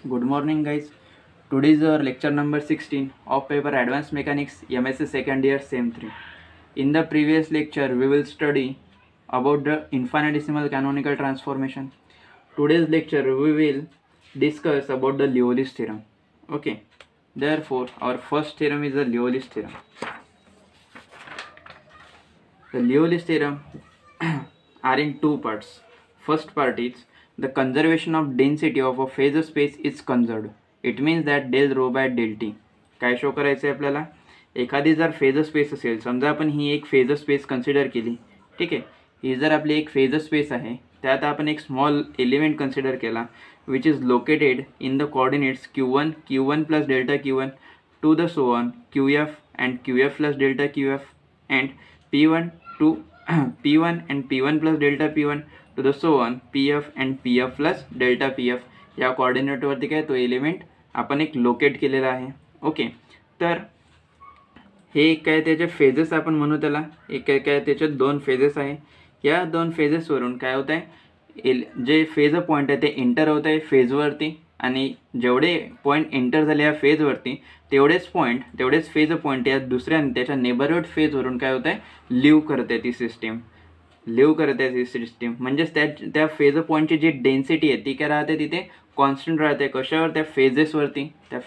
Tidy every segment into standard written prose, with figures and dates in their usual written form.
Good morning, guys. Today is our lecture number 16 of paper Advanced Mechanics MSc second year SEM 3. In the previous lecture, we will study about the infinitesimal canonical transformation. Today's lecture, we will discuss about the Liouville's theorem. Okay. Therefore, our first theorem is the Liouville's theorem. The Liouville's theorem are in two parts. First part is the conservation of density of a phasor space is conserved. It means that del rho by del t. काय show करायचं आहे आपल्याला? एखादी जर phasor space असेल, समजा आपण ही एक फेजर स्पेस कन्सिडर केली, ठीक आहे. ही जर आपली एक फेजर स्पेस आहे, त्यात आपण एक स्मॉल एलिमेंट कन्सिडर केला which is located in the coordinates q1 plus delta q1 to the so on qf and qf plus delta qf and p1 to p1 and p1 plus delta p1 to the so on pf and pf plus delta pf या कोऑर्डिनेटवरती काय तो element आपण एक locate केलेला आहे. Okay. तर हे काय त्याचे फेजेस आपण म्हणू, त्याला एक काय त्याचे दोन फेजेस आहे. या दोन फेजेसवरून काय होत आहे, जे फेज पॉईंट आहे ते एंटर होत आहे फेजवरती, आणि जेवढे पॉईंट एंटर झाले या फेजवरती तेवढेच फेज पॉईंट या दुसऱ्या त्याच्या नेबरहुड फेजवरून काय होत आहे, लिव्ह करते ती सिस्टीम. म्हणजेच त्या फेज पॉईंटची जी डेन्सिटी आहे ती काय राहते, तिथे कॉन्स्टंट राहते. कशावर? त्या फेजेसवरती त्या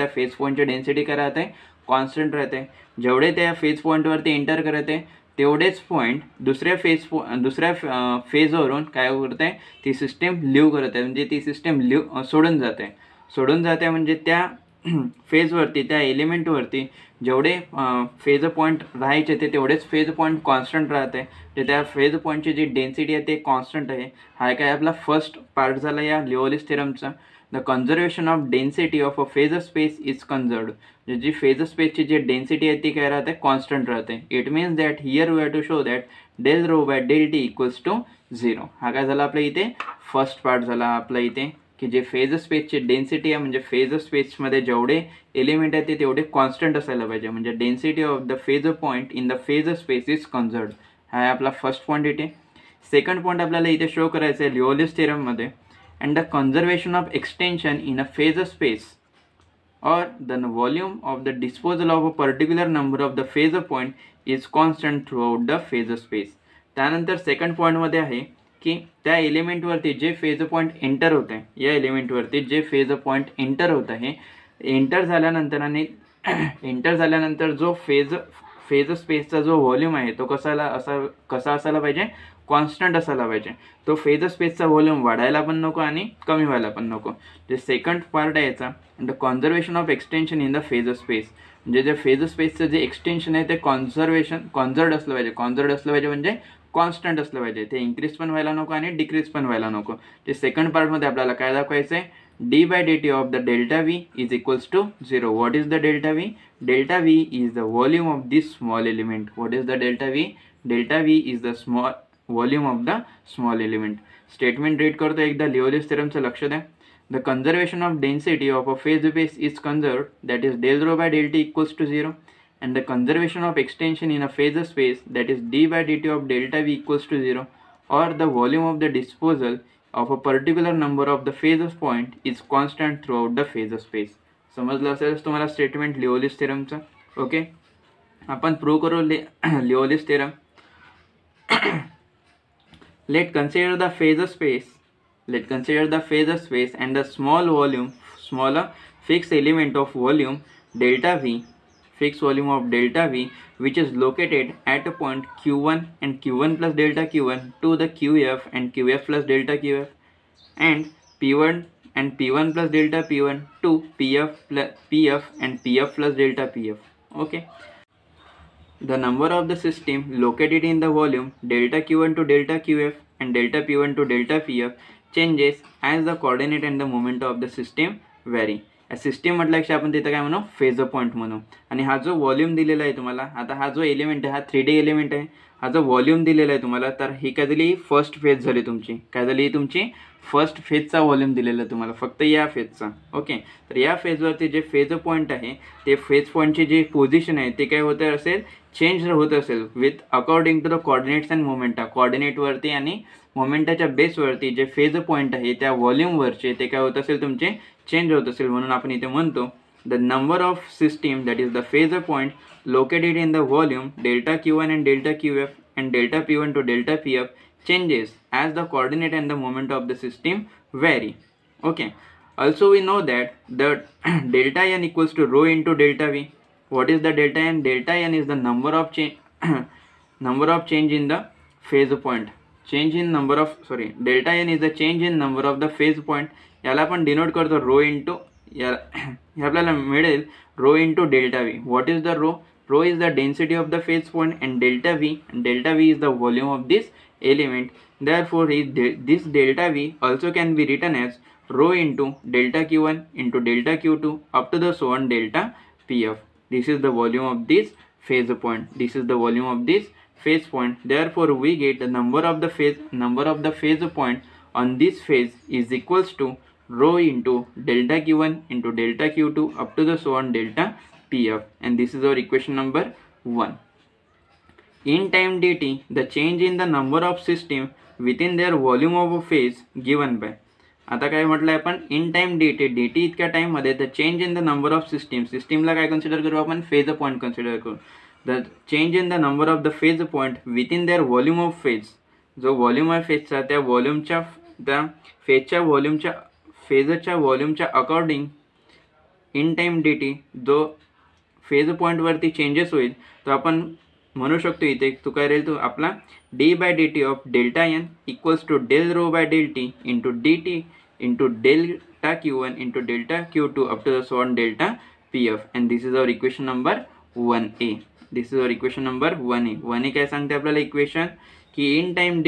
फेज पॉईंटची डेन्सिटी काय राहते, कॉन्स्टंट राहते. जेवढे त्या फेज पॉईंटवरती एंटर करते तेवढेच पॉईंट दुसऱ्या फेजवरून काय करते, ती सिस्टीम लिव्ह करते. म्हणजे ती सिस्टीम सोडून जाते म्हणजे त्या फेजवरती, त्या एलिमेंटवरती जेवढे फेज पॉईंट राहायचे तेवढेच फेज पॉईंट कॉन्स्टंट राहते. त्या फेज पॉईंटची जी डेन्सिटी आहे ते कॉन्स्टंट आहे. हा काय आपला फर्स्ट पार्ट झाला या लिओव्हिल्स थेरमचा. The conservation of density of a phase space is conserved. जी फेजर स्पेसची जी डेन्सिटी आहे ती काय राहते, कॉन्स्टंट राहते. It means that here we have to show that del rho by del T equals to 0. हा काय झाला आपल्या इथे फर्स्ट पार्ट झाला आपल्या इथे, की जे फेजर स्पेसची डेन्सिटी आहे, म्हणजे फेजर स्पेसमध्ये जेवढे एलिमेंट आहेत ते तेवढे कॉन्स्टंट असायला पाहिजे. म्हणजे density of the phase point in the phase space is conserved. हा आहे आपला फर्स्ट पॉईंट इथे. सेकंड पॉईंट आपल्याला इथे शो करायचं आहे लिओव्हिल्स थेरममध्ये. And the conservation of extension in a phase space or the volume of the disposal of a particular number of the phasor point is constant throughout the phasor space. त्यानंतर second पॉईंटमध्ये आहे की त्या एलिमेंटवरती जे phasor point enter होत आहे, या एलिमेंटवरती जे फेजर पॉईंट एंटर होत आहे, एंटर झाल्यानंतर जो फेजर स्पेसचा जो व्हॉल्यूम आहे तो कसा असायला पाहिजे, कॉन्स्टंट असायला पाहिजे. तो फेजर स्पेसचा व्हॉल्यूम वाढायला पण नको आणि कमी व्हायला पण नको. जे सेकंड पार्ट आहे याचा, the conservation of extension in the phase space. म्हणजे जे फेजर स्पेसचं जे एक्सटेन्शन आहे ते कॉन्झर्ड असलं पाहिजे म्हणजे कॉन्स्टंट असलं पाहिजे. ते इन्क्रीज पण व्हायला नको आणि डिक्रीज पण व्हायला नको. ते सेकंड पार्टमध्ये आपल्याला काय दाखवायचं आहे, d by dt of the delta v is equals to 0. What is the delta v? Delta v is the volume of this small element. What is the delta v? Delta v is the small volume of the small element. Statement read करतो एकदा लिओव्हिल्स थेरमचं लक्ष द्या. The conservation of density of a phase space is conserved, that is del rho by del t equals to 0, and the conservation of extension in a phasor space, that is d by dt of delta v equals to 0, or the volume of the disposal of a particular number of the phasor point is constant throughout the phasor space. समजलं असेल तुम्हाला statement लिओव्हिल्स थेरमचं. Okay. आपण prove करू लिओव्हिल्स theorem. Let's consider the phasor space and the smaller fixed element of volume delta v, which is located at a point q1 and q1 plus delta q1 to the qf and qf plus delta qf, and p1 and p1 plus delta p1 to pf and pf plus delta pf. Okay. The number of the system located in the volume delta q1 to delta qf and delta p1 to delta pf changes as the coordinate and the moment of the system vary. System म्हटल्यापेक्षा आपण तिथं काय म्हणू, phasor point म्हणू. आणि हा जो volume दिलेला आहे तुम्हाला, आता हा जो एलिमेंट आहे हा 3D एलिमेंट आहे. हा जो व्हॉल्यूम दिलेला आहे तुम्हाला, तर ही काय झाली, फर्स्ट फेज झाली तुमची. काय झाली तुमची फर्स्ट फेजचा व्हॉल्यूम दिलेला आहे तुम्हाला, फक्त या फेजचा. ओके, तर या फेजवरती जे फेज पॉईंट आहे ते फेज पॉईंटची जी पोझिशन आहे ते काय होत असेल, चेंज होत असेल with according to the coordinates and momenta. कॉर्डिनेटवरती आणि मोमेंटाच्या बेसवरती जे फेज पॉईंट आहे त्या व्हॉल्यूमवरचे ते काय होत असेल, तुमचे चेंज होत असेल. म्हणून आपण इथे म्हणतो the number of system that is the phase point located in the volume delta q1 and delta qf and delta p1 to delta pf changes as the coordinate and the moment of the system vary. Okay, also we know that the delta n equals to rho into delta v. What is the delta n? Delta n is the number of change in the phase point. Delta n is the change in number of the phase point. याला आपण denote करतो rho into, हे आपल्याला मिळेल rho into delta V. What is the rho? Rho is the density of the phase point and delta V is the volume of this element. Therefore, this delta V also can be written as rho into delta Q1 into delta Q2 up to the so on delta PF. This is the volume of this phase point. Therefore, we get the number of the phase point on this phase is equals to rho into delta Q1 into delta Q2 up to the so on delta PF, and this is our equation number 1. In time dt, the change in the number of system within their volume of a phase given by. आता काय म्हटलं आपण, in time dt इतक्या time मध्ये the change in the number of सिस्टीमला काय consider करू आपण, फेज पॉईंट कन्सिडर करू. The change in the number of the phase point within their volume of phase. जो व्हॉल्यूम आहे फेजचा, त्या व्हॉल्यूमच्या फेजच्या व्हॉल्यूमच्या अकॉर्डिंग इन टाइम dt जो फेज पॉईंटवरती चेंजेस होईल, तो आपण म्हणू शकतो इथे तो काय राहील, तो आपला d/dt of delta N equals to del rho by del T into dt into delta Q1 into delta Q2 up to the so on delta PF. And this is our equation number 1A. 1A काय सांगते आपल्याला equation, की in time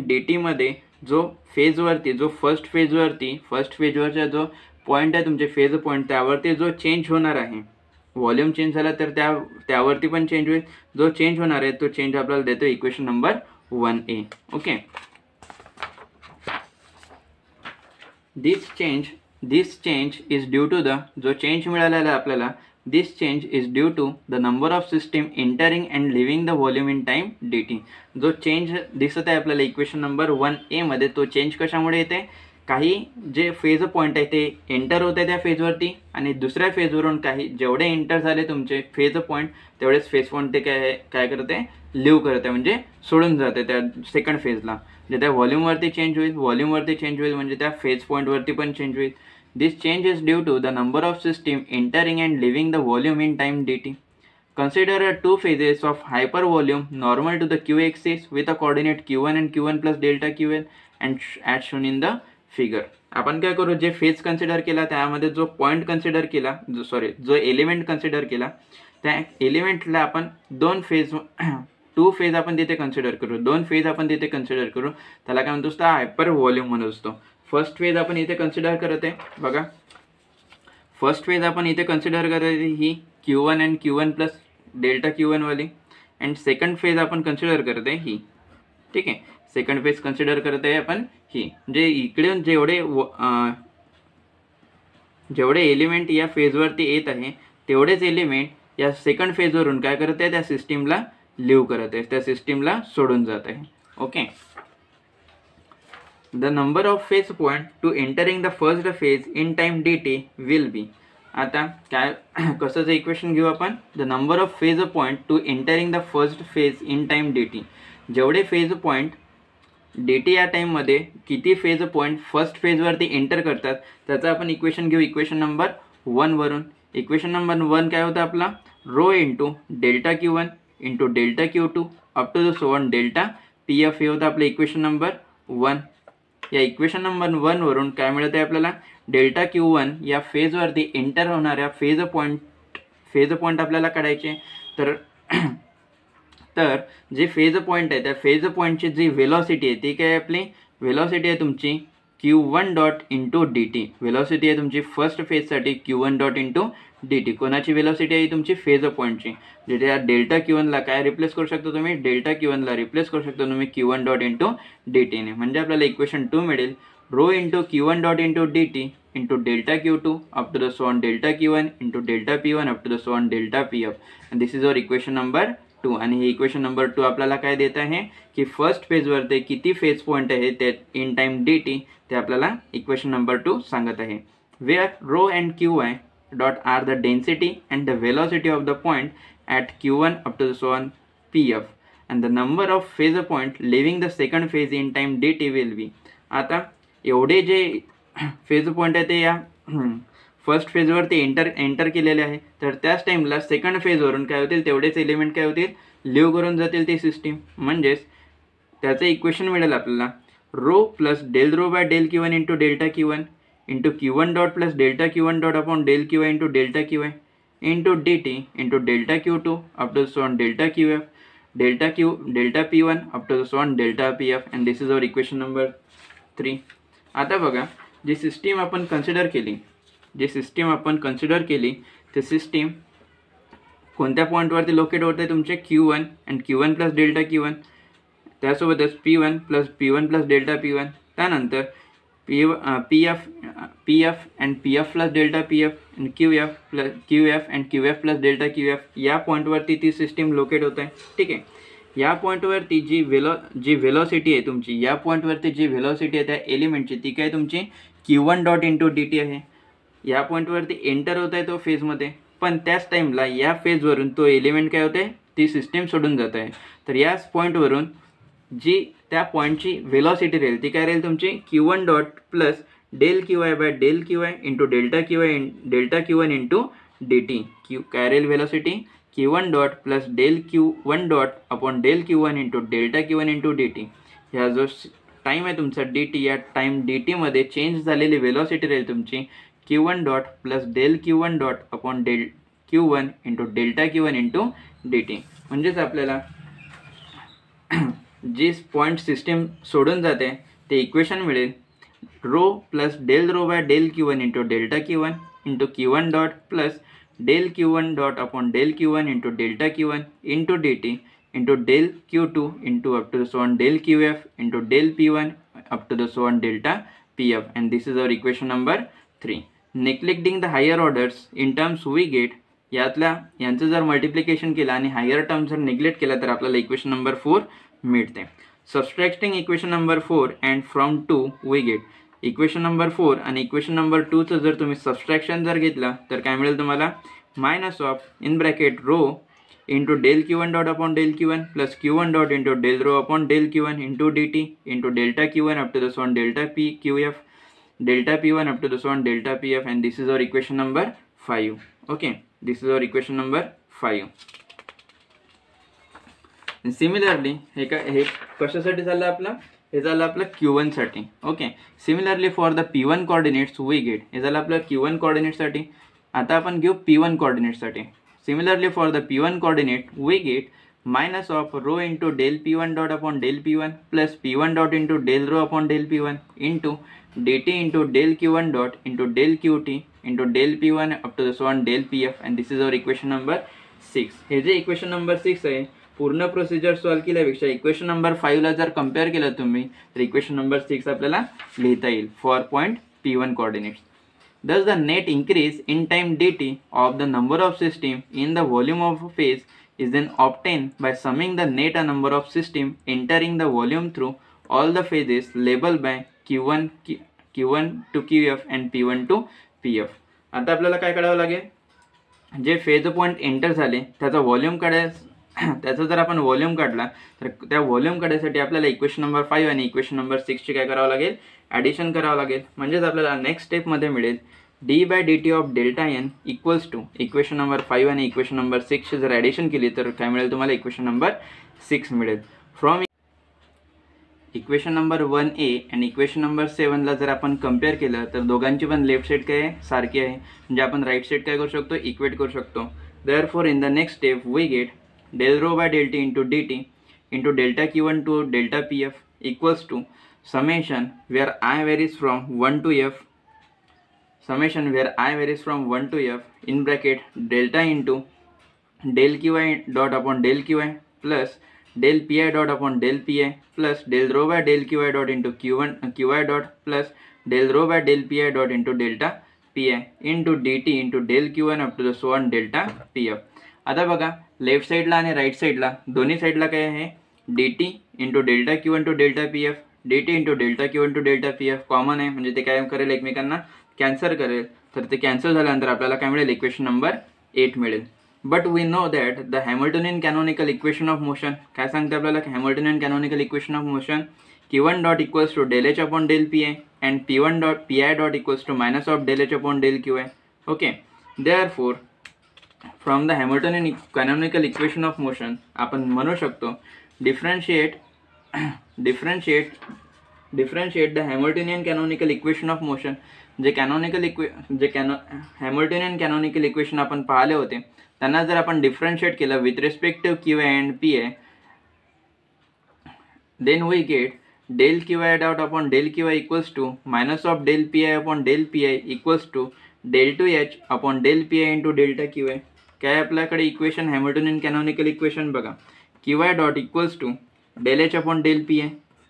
dt मध्ये जो फेजवरती, जो first फेजवरचा जो point आहे तुमचे फेज पॉईंट, त्यावरती जो चेंज होणार आहे, व्हॉल्यूम चेंज झाला तर त्यावरती पण चेंज होईल. जो चेंज होणार आहे तो चेंज आपल्याला देतो equation number 1A. Okay, this change is due to the, जो चेंज मिळालेला आपल्याला, this change is due to the number of system entering and leaving the volume in time dt. जो चेंज दिसत आहे आपल्याला इक्वेशन नंबर 1A मध्ये, तो change कशामुळे येते, काही जे फेज पॉईंट आहे ते एंटर होते त्या फेजवरती, आणि दुसऱ्या फेजवरून काही जेवढे एंटर झाले तुमचे फेज पॉईंट, तेवढेच फेज पॉईंट ते काय करते, लिव्ह करते, म्हणजे सोडून जाते त्या सेकंड फेजला. म्हणजे त्या व्हॉल्यूमवरती चेंज होईल म्हणजे त्या फेज पॉईंटवरती पण चेंज होईल. This change is due to the number of system entering and leaving the volume in time dt. Consider two phases of hypervolume normal to the q axis with a coordinate q1 and q1 plus delta qn and as shown in the figure. आपण काय करू, जे phase consider केला त्यामध्ये जो point consider केला, जो element consider केला, त्या एलिमेंटला आपण टू फेज आपण तिथे कन्सिडर करू. त्याला काय म्हणतो, हायपर व्हॉल्यूम म्हणत असतो. फर्स्ट फेज आपण इथे कन्सिडर करत आहे बघा, ही q1 and q1 plus delta q1 वाली, अँड सेकंड फेज आपण कन्सिडर करत आहे ही. ठीक आहे, सेकंड फेज कन्सिडर करत आहे आपण ही. म्हणजे इकडे जेवढे एलिमेंट या फेजवरती येत आहे तेवढेच एलिमेंट या सेकंड फेजवरून काय करत आहे, त्या सिस्टीमला लिव्ह करत आहे, त्या सिस्टीमला सोडून जात आहे. Okay, the number of phase point two entering the first phase in time dt will be. आता काय कसंच इक्वेशन घेऊ आपण, the number of phase point two entering the first phase in time dt. जेवढे फेज पॉईंट dt या टाईममध्ये किती phase point first फेजवरती enter करतात त्याचं आपण इक्वेशन घेऊ इक्वेशन नंबर 1 वरून. इक्वेशन नंबर 1 काय होतं आपला, rho into delta Q1 into delta Q2 up to the so on delta PF. हे होतं आपलं इक्वेशन नंबर 1. या इक्वेशन नंबर 1 वरून काय मिळत आहे आपल्याला, डेल्टा Q1 या फेजवरती एंटर होणाऱ्या फेज पॉईंट आपल्याला काढायचे. तर जे फेज पॉईंट आहे त्या फेज पॉईंटची जी वेलॉसिटी आहे ती काय, आपली वेलॉसिटी आहे तुमची Q1 dot into dt. Velocity आहे तुमची फर्स्ट फेजसाठी Q1 dot into D T. कोणाची वेलोसिटी आहे तुमची? फेज पॉईंटची. जिथे या डेल्टा Q1ला काय रिप्लेस करू शकतो तुम्ही? डेल्टा Q1ला रिप्लेस करू शकतो तुम्ही Q1 डॉट इंटू डी टीने. म्हणजे आपल्याला इक्वेशन 2 मिळेल rho into Q1 dot into D T into delta Q2 up to the sworn delta Q1 into delta P1 up to the sworn delta PF. And this is our equation number 2. आणि हे equation number 2 आपल्याला काय देत आहे की first फेजवरती किती phase point आहे ते इन टाइम डी टी ते आपल्याला इक्वेशन नंबर 2 सांगत आहे. Where rho and QI dot are the density and the velocity of the point at Q1 up to the so on PF and the number of phase point leaving the second phase in time dt will be. आता एवढे जे phase point आहे ते या first फेजवरती enter केलेले आहे, तर त्याच टाईमला सेकंड फेजवरून काय होतील तेवढेच एलिमेंट काय होतील लिव्ह करून जातील ती सिस्टीम. म्हणजेच त्याचं इक्वेशन मिळेल आपल्याला rho plus del rho by del Q1 into delta Q1 into Q1 dot plus delta Q1 dot upon del QI into delta QI into dt into delta Q2 up to so on delta QF delta P1 up to so on delta PF. And this is our equation number 3. आता बघा जी system आपण consider केली ते system कोणत्या पॉईंटवरती locate होते तुमचे Q1 and Q1 plus delta Q1, त्यासोबतच P1 plus delta P1, त्यानंतर PF and PF plus delta PF and QF and QF plus delta QF या पॉईंटवरती ती सिस्टीम लोकेट होत आहे. ठीक आहे. या पॉईंटवरती जी वेलोसिटी आहे तुमची, या पॉईंटवरती जी वेलोसिटी आहे त्या एलिमेंटची ती काय तुमची Q1 dot into D T आहे. या पॉईंटवरती एंटर होत आहे तो फेजमध्ये, पण त्याच टाईमला या फेजवरून तो एलिमेंट काय होते ती सिस्टीम सोडून जात आहे. तर याच पॉईंटवरून जी त्या पॉईंटची वेलोसिटी राहील ती काय राहील तुमची Q1 dot plus del QI by del QI into delta Q1 into D T. काय राहील velocity Q1 dot plus del Q1 dot upon del Q1 into delta Q1 into D T. ह्या जो time आहे तुमचा D T, या time D टीमध्ये change झालेली velocity राहील तुमची Q1 dot plus del Q1 dot upon del Q1 into delta Q1 into D T. म्हणजेच आपल्याला जी पॉईंट सिस्टीम सोडून जाते ते इक्वेशन मिळेल rho plus del rho by del Q1 into delta Q1 into Q1 dot plus del Q1 dot upon del Q1 into delta Q1 into D T into del Q2 into up to the so on del QF into del P1 up to the so on delta PF. And this is our equation number 3. Neglecting the higher orders in terms we get, यांचं जर multiplication केलं आणि higher term जर neglect केला तर आपल्याला equation number 4 मिळते. Subtracting equation number 4 and from 2 we get. Equation number 4 आणि इक्वेशन नंबर 2चं जर तुम्ही सबस्ट्रॅक्शन जर घेतला तर काय मिळेल तुम्हाला minus of in bracket rho into del Q1 dot upon del Q1 plus Q1 dot into del rho upon del Q1 into D T into delta Q1 up to the sworn delta QF delta P1 up to the so on delta PF. and this is our equation number 5. okay, this is our equation number 5. and similarly हे कशासाठी झालं आपलं, हे झालं आपलं Q1 साठी. Okay. Similarly for the P1 coordinates we get, हे झालं आपलं Q1 कोऑर्डिनेटसाठी. आता आपण घेऊ P1 कोऑर्डिनेटसाठी. Similarly for the P1 coordinate we get minus of rho into del P1 dot upon del P1 plus P1 dot into del rho upon del P1 into dt into del Q1 dot into del QT into del P1 up to the so on del PF. And this is our equation number 6. हे जे equation number 6 आहे पूर्ण procedure solve केल्यापेक्षा equation number 5ला जर compare केलं तुम्ही तर equation number 6 आपल्याला लिहिता येईल for point P1 coordinates. Thus the net increase in time dt of the number of system in the volume of a phase is then obtained by summing the net number of system entering the volume through all the phases labeled by Q1 to QF and P1 to PF. आता आपल्याला काय करावं लागेल, जे phase point enter झाले त्याचा volume त्याचा जर आपण व्हॉल्यूम काढला तर त्या व्हॉल्यूम काढण्यासाठी आपल्याला इक्वेशन नंबर 5 आणि इक्वेशन नंबर 6 ची काय करावं लागेल, ॲडिशन करावं लागेल. म्हणजेच आपल्याला नेक्स्ट स्टेपमध्ये मिळेल D by D T of delta N equals to equation number 5 आणि इक्वेशन नंबर 6 जर ॲडिशन केली तर काय मिळेल तुम्हाला इक्वेशन नंबर 6 मिळेल. फ्रॉम इक्वेशन नंबर 1A आणि इक्वेशन नंबर 7ला जर आपण कम्पेअर केलं तर दोघांची पण लेफ्ट साईड काय आहे सारखी आहे, म्हणजे आपण राईट साईड काय करू शकतो इक्वेट करू शकतो. Therefore in the next step we get del rho by del t into dt into delta Q1 to delta PF equals to summation where I varies from 1 to F summation where I varies from 1 to f in bracket delta into del qi dot upon del qi plus del pi dot upon del pi plus del rho by del qi dot into qi dot plus del rho by del pi dot into delta pi into dt into del q1 up to the so on delta pf. आता बघा left साईडला आणि right साईडला दोन्ही साईडला काय आहे dt into delta q1 to delta pf dt into delta q1 to delta pf common आहे, म्हणजे ते काय करेल एकमेकांना कॅन्सल करेल. तर ते कॅन्सल झाल्यानंतर आपल्याला काय मिळेल इक्वेशन नंबर 8 मिळेल. But we know that the Hamiltonian canonical equation of motion काय सांगते आपल्याला Hamiltonian canonical equation of motion q1 dot equals to del H upon del P and p1 dot P I dot equals to minus of del H upon del Q okay. Therefore from the Hamiltonian canonical equation of motion आपण म्हणू शकतो differentiate the Hamiltonian canonical equation of motion. जे Hamiltonian canonical equation आपण पाहिले होते त्यांना जर आपण डिफरन्शिएट केलं with respect to Q and P A then we get del qi dot upon del qi equals to minus of del pi upon del pi equals to del 2h upon del pi into delta qi. काय आपल्याकडे equation Hamiltonian canonical equation बघा qi dot equals to del h upon del pi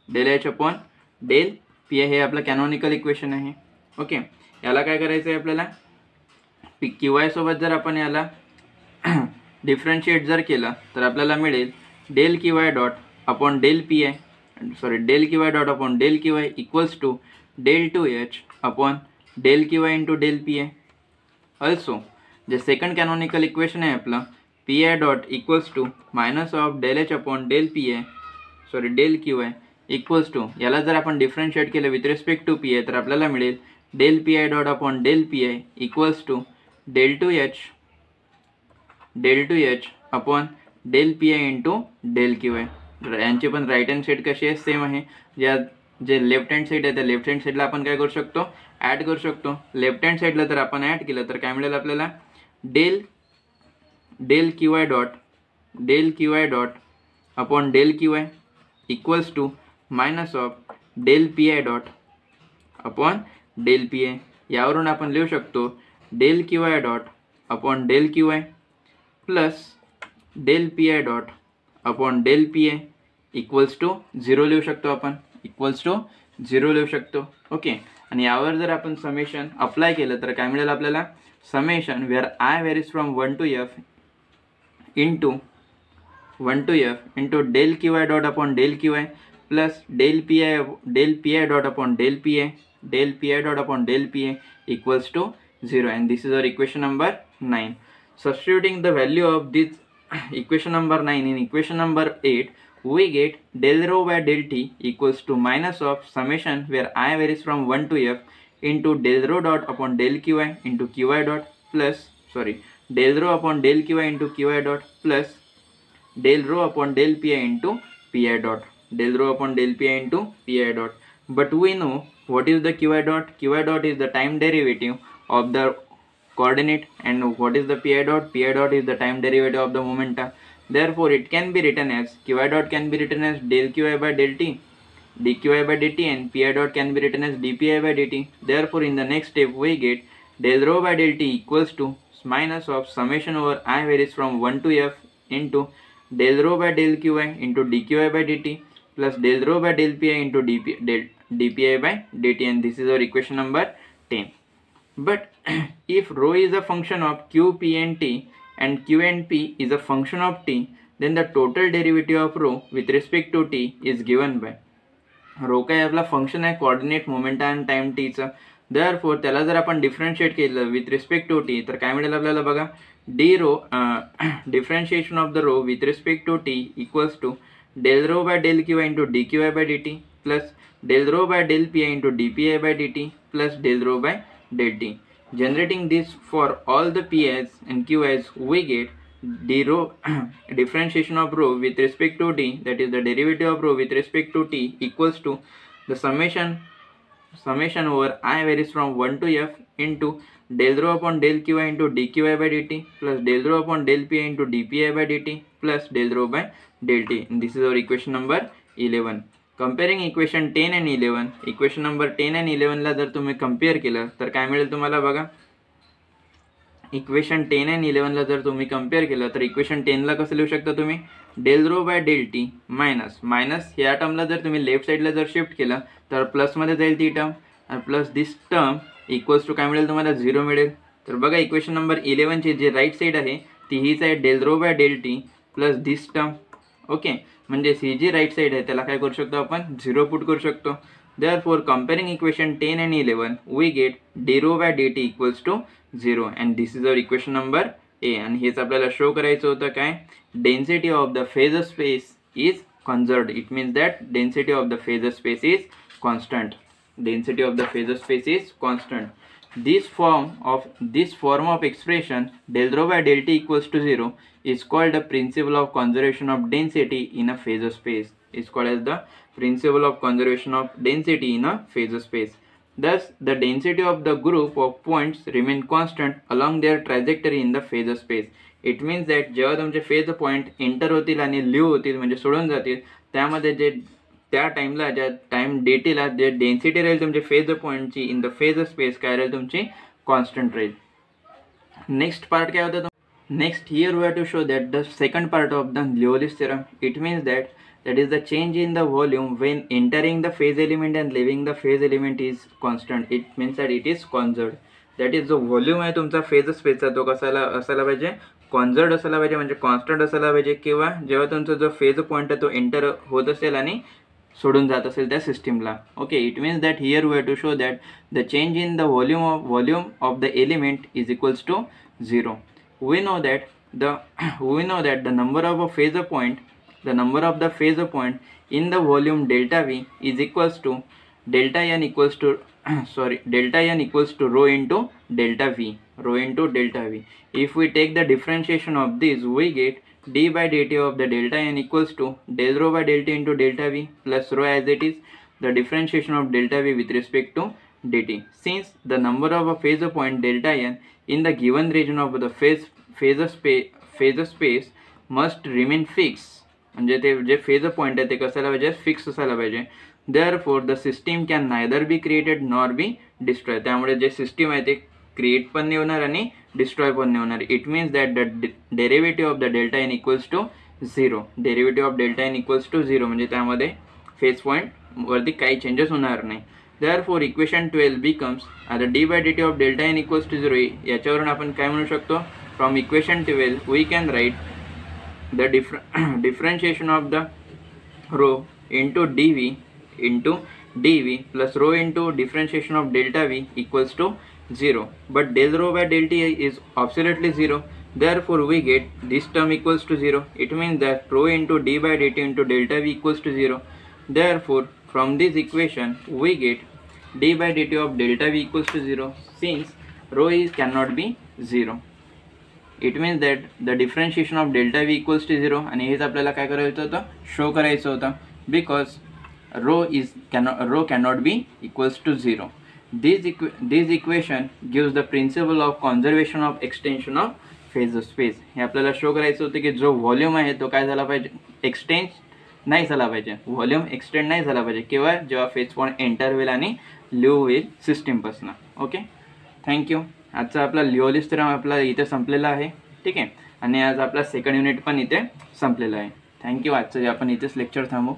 del h upon del pi हे आपलं कॅनॉनिकल equation आहे. Okay, याला काय करायचं आहे आपल्याला qi सोबत जर आपण याला डिफरन्शिएट जर केलं तर आपल्याला मिळेल del qi dot upon del pi del qi dot upon del qi equals to del 2h upon del qi into del pi. Also जे सेकंड कॅनॉनिकल इक्वेशन आहे आपलं pi dot equals to minus of del h upon del del qi equals to याला जर आपण differentiate केलं with respect to pi तर आपल्याला मिळेल del pi dot upon del pi equals to del 2h upon del pi into del qi. यांची पण right hand side कशी आहे सेम आहे. जे लेफ्ट हँड साईड आहे त्या लेफ्ट हँड साईडला आपण काय करू शकतो ॲड करू शकतो. लेफ्ट हँड साईडला जर आपण ॲड केलं तर काय मिळेल आपल्याला del qi dot upon del qi equals to minus of del pi dot upon del pi. यावरून आपण लिहू शकतो del qi dot upon del qi plus del pi dot upon del pi equals to 0 लिहू शकतो आपण equals to 0 लिहू शकतो. Okay, आणि यावर जर आपण समेशन अप्लाय केलं तर काय मिळेल आपल्याला summation where I varies from 1 to f into del qi dot upon del qi plus del pi dot upon del pi dot upon del pi equals to 0 and this is our equation number 9. Substituting the value of this equation number 9 in equation number 8 we get del rho by del t equals to minus of summation where I varies from 1 to f into del rho dot upon del qi into qi dot plus del rho upon del qi into qi dot plus del rho upon del pi into pi dot into pi dot. But we know what is the qi dot. Qi dot is the time derivative of the coordinate and what is the pi dot. Pi dot is the time derivative of the momenta. Therefore it can be written as qi dot can be written as del qi by del t dqi by dt and pi dot can be written as dpi by dt. Therefore in the next step we get del rho by del t equals to minus of summation over I varies from 1 to f into del rho by del qi into dqi by dt plus del rho by del pi into dpi by dt, and this is our equation number 10. But if rho is a function of q, p and t and q and p is a function of t, then the total derivative of rho with respect to t is given by rho काय आपला function आहे coordinate momenta आणि time t चा. Therefore त्याला जर आपण differentiate केलं with respect to t तर काय मिळेल आपल्याला बघा d rho differentiation of the rho with respect to t equals to del rho by del qi into dqi by dt plus del rho by del pi into dpi by dt plus del rho by del t. Generating this for all the pi's and q's we get d rho differentiation of rho with respect to t, that is the derivative of rho with respect to t equals to the summation over I varies from 1 to f into del rho upon del qi into dqi by dt plus del rho upon del pi into dpi by dt plus del rho by del t. And this is our equation number 11. Comparing equation 10 and 11, equation number 10 and 11ला जर तुम्ही compare केलं तर काय मिळेल तुम्हाला बघा. Equation 10 and 11ला जर तुम्ही कम्पेअर केलं तर इक्वेशन 10ला कसं लिहू शकता तुम्ही, del rho by del T minus minus ह्या टर्मला जर तुम्ही लेफ्ट साईडला जर शिफ्ट केलं तर प्लसमध्ये जाईल ती टर्म, आणि plus this term equals to काय मिळेल तुम्हाला, 0 मिळेल. तर बघा इक्वेशन नंबर 11ची जी राईट साईड आहे ती हीच आहे, del rho by del T plus this term. Okay, म्हणजे ही जी राईट साईड आहे त्याला काय करू शकतो आपण, 0 पुट करू शकतो. Therefore, comparing equation 10 and 11, we get d rho by dt equals to 0, and this is our equation number A. आणि हेच आपल्याला शो करायचं होतं काय, density of the phasor space is conserved. It means that density of the phasor space is constant. Density of the phasor space is constant. This form of expression del rho by del t equals to 0 is called the principle of conservation of density in a phasor space. Is called as the principle of conservation of density in a phasor space. Thus, the density of the group of points remain constant along their trajectory in the phasor space. It means that जेव्हा तुमचे phasor point enter होतील आणि leave होतील म्हणजे सोडून जातील, त्यामध्ये जे त्या टाइमला ज्या टाइम डेटीला जे डेन्सिटी राहील तुमच्या phasor पॉईंटची इन द phasor space काय राहील तुमची, कॉन्स्टंट राहील. नेक्स्ट पार्ट काय होतं, next here we have to show that the second part of the Liouville's theorem. It means that is the change in the volume when entering the phase element and leaving the phase element is constant. It means that it is conserved. That is जो volume आहे तुमचा phase स्पेसचा तो कसाला असायला पाहिजे, कॉन्झर्व्ड असायला पाहिजे, म्हणजे constant असायला पाहिजे. किंवा जेव्हा तुमचा जो फेज पॉईंट आहे तो एंटर होत असेल आणि सोडून जात असेल त्या सिस्टीमला. Okay, it means that here we have to show that the change in the volume of the element is equals to 0. We know that the number of a phasor point, the number of the phasor point in the volume delta V is equals to delta n equals to rho into delta V. If we take the differentiation of this, we get d by dt of the delta n equals to del rho by del t into delta V plus rho as it is the differentiation of delta V with respect to dt. Since the number of a phasor point delta n in the given region of the phasor space must remain fixed, म्हणजे ते जे phasor point आहे ते कसायला पाहिजे, fix असायला पाहिजे. Therefore, the system can neither be created nor be destroyed. त्यामुळे जे सिस्टीम आहे ते क्रिएट पण नाही होणार आणि डिस्ट्रॉय पण नाही होणार. It means that the derivative of the delta N equals to 0. Derivative of delta N equals to 0 म्हणजे त्यामध्ये फेज पॉईंट वरती काही चेंजेस होणार नाही. Therefore, equation 12 becomes आता d by dt of delta n equals to 0. याच्यावरून आपण काय म्हणू शकतो, from equation 12 we can write the differentiation of the rho into dv plus rho into differentiation of delta v equals to 0. But del rho by del t is absolutely 0. Therefore, we get this term equals to 0. It means that rho into d by dt into delta v equals to 0. Therefore, from this equation we get d by dt of delta v equals to 0 since rho cannot be 0. It means that the differentiation of delta v equals to 0. आणि हेच आपल्याला काय करायचं होतं, show करायचं होतं, because rho cannot be equals to 0. This equation gives the principle of conservation of extension of phasor space. हे आपल्याला शो करायचं होतं की जो व्हॉल्यूम आहे तो काय झाला पाहिजे, एक्सटेंड नाही झाला पाहिजे, व्हॉल्यूम एक्सटेंड नाही झाला पाहिजे केवळ जेव्हा फेज पॉईंट एंटर होईल आणि लिव्ह होईल सिस्टीमपासून. Okay, thank you. आजचा आपला लिओलिस थेरम आपला इथे संपलेला आहे. ठीक आहे, आणि आज आपला सेकंड युनिट पण इथे संपलेला आहे. थँक्यू. आजचं जे आपण इथेच लेक्चर थांबू.